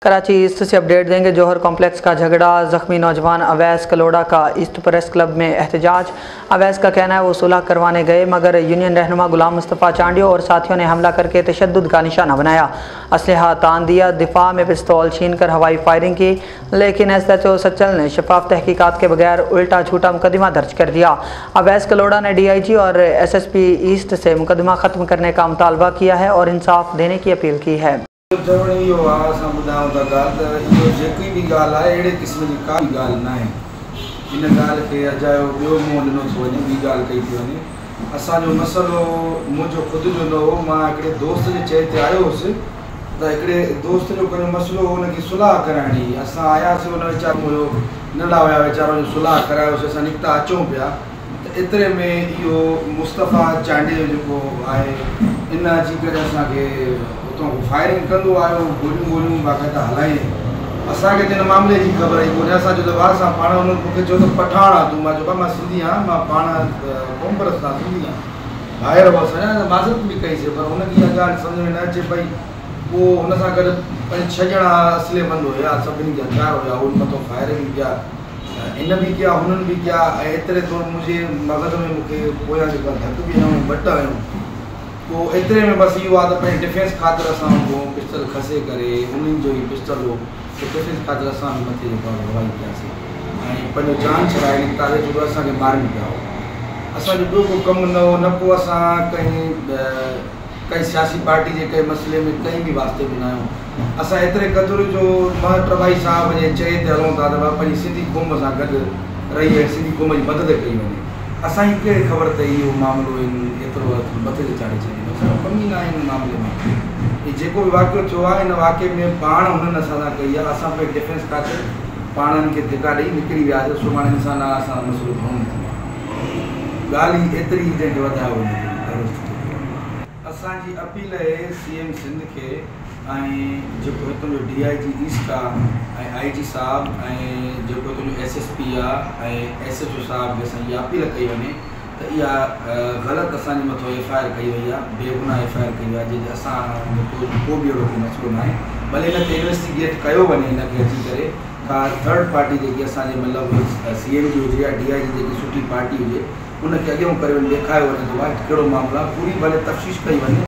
Karachi east से update देंगे। जौहर complex का झगड़ा, जख्मी नौजवान अवैस कलोड़ा का ईस्ट प्रेस क्लब में एहतजाज। अवैस का कहना है वो सुलह करवाने गए मगर यूनियन रहनुमा गुलाम मुस्तफ़ा चांडियो और साथियों ने हमला करके तशद्दुद का निशाना बनाया, असलहा तान दिया, दिफा में पिस्तौल छीन कर हवाई फायरिंग की, लेकिन SHO सच्चल ने शफाफ तहकीकात के बगैर उल्टा झूठा मुकदमा दर्ज कर दिया। अवैस कलोड़ा ने DIG और SSP ईस्ट से मुकदमा ख़त्म करने का मुतालबा किया है और इंसाफ देने की अपील की है। इहो आहे, असां ॿुधायूं था ॻाल्हि त इहो जेकी बि ॻाल्हि आहे अहिड़े क़िस्म जी का बि ॻाल्हि न आहे। इन ॻाल्हि खे अजायो ॿियो मुंहुं ॾिनो थो वञे, ॿी ॻाल्हि कई थी वञे। असांजो मसइलो मुंहिंजो ख़ुदि जो न हो, मां हिकिड़े दोस्त जे चए ते आयो हुउसि त हिकिड़े दोस्त जो पंहिंजो मसइलो हो, हुनखे सुलह कराइणी। असां आयासीं, हुन वीचारो हुयो नंढा हुया वीचारो, सुलह करायोसीं, असां निकिता अचूं पिया त एतिरे में इहो मुस्तफ़ा चांडियो जेको आहे इन अची करे असांखे उतां फायरिंग कंदो आयो, गोलियूं बाक़ाइदा हलाई। असांखे त हिन मामले जी ख़बर ई कोन्हे। असां जो वार सां पाण हुन मूंखे चयो त पठाण आहे तूं, मां चयो मां सिंधी आहियां, मां पाण कोम्बरस सां सिंधी आहियां, ॿाहिरि हुअसि अञा माज़रत बि कईसीं, पर हुनखे इहा ॻाल्हि सम्झ में न अचे पई। पोइ हुन सां गॾु पंज 6 ॼणा असुलेमंद हुया, सभिनी जा हथियार हुया, उन मथां फायरिंग कया, इन बि कया, हुननि बि कया। ऐं एतिरे तौरु मुंहिंजे मग़ज़ में मूंखे पोयां जेका धक बि आहियूं, ॿ आहियूं। पोइ एतिरे में बसि इहो आहे त पंहिंजे डिफेंस ख़ातिर असां पिस्टल खसे करे, उन्हनि जो ई पिस्टल हो, त डिफेंस ख़ातिर असां बि मथे जेको आहे हवाई कयासीं ऐं पंहिंजो जान छॾाए निकितासीं, छो जो असांखे मारनि पिया हो। असांजो ॿियो को कमु न हो, न को असां कंहिं सियासी पार्टी जे कंहिं मसइले में कंहिं बि वास्ते बि न आहियूं। असां एतिरे क़दुरु जो महट भाई साहब जे चए ते हलूं था त पंहिंजी सिंधी क़ौम सां गॾु रही ऐं सिंधी क़ौम जी मदद कई वञे। असांजी कहिड़ी ख़बर त इहो मामिलो एतिरो मथे ते चाढ़े छॾींदो, असांजो कमु ई न आहे हिन मामले में। जेको बि वाक़ियो थियो आहे, हिन वाक़िए में पाण हुननि असां सां कई आहे। असां पंहिंजे डिफेंस ख़ातिर पाणनि खे धिका ॾेई निकिरी वियासीं, सुभाणे इंसान असां मसइलो खणूं न। ॻाल्हि ई एतिरी जंहिंखे वधायो वञे। असांजी अपील आहे CM सिंध खे ऐं जेको हितां जो DIG ईस्ट आहे ऐं IG साहब ऐं जेको हितां जो SSP आहे ऐं SHO साहब खे असां इहा अपील कई वञे त इहा ग़लति असांजे मथां FIR कई वई आहे, बेगुनाह FIR कई वई आहे, जंहिंजे असां को बि अहिड़ो मसइलो न आहे। भले हिनखे इन्वेस्टिगेट कयो वञे, हिनखे अची करे का थर्ड पार्टी जेकी असांजे मतिलबु CM जी हुजे या DIG जेकी सुठी पार्टी हुजे, उनखे अॻियां करे ॾेखारियो वञे थो आहे कहिड़ो मामलो आहे, पूरी भले तफ़्तीश कई वञे।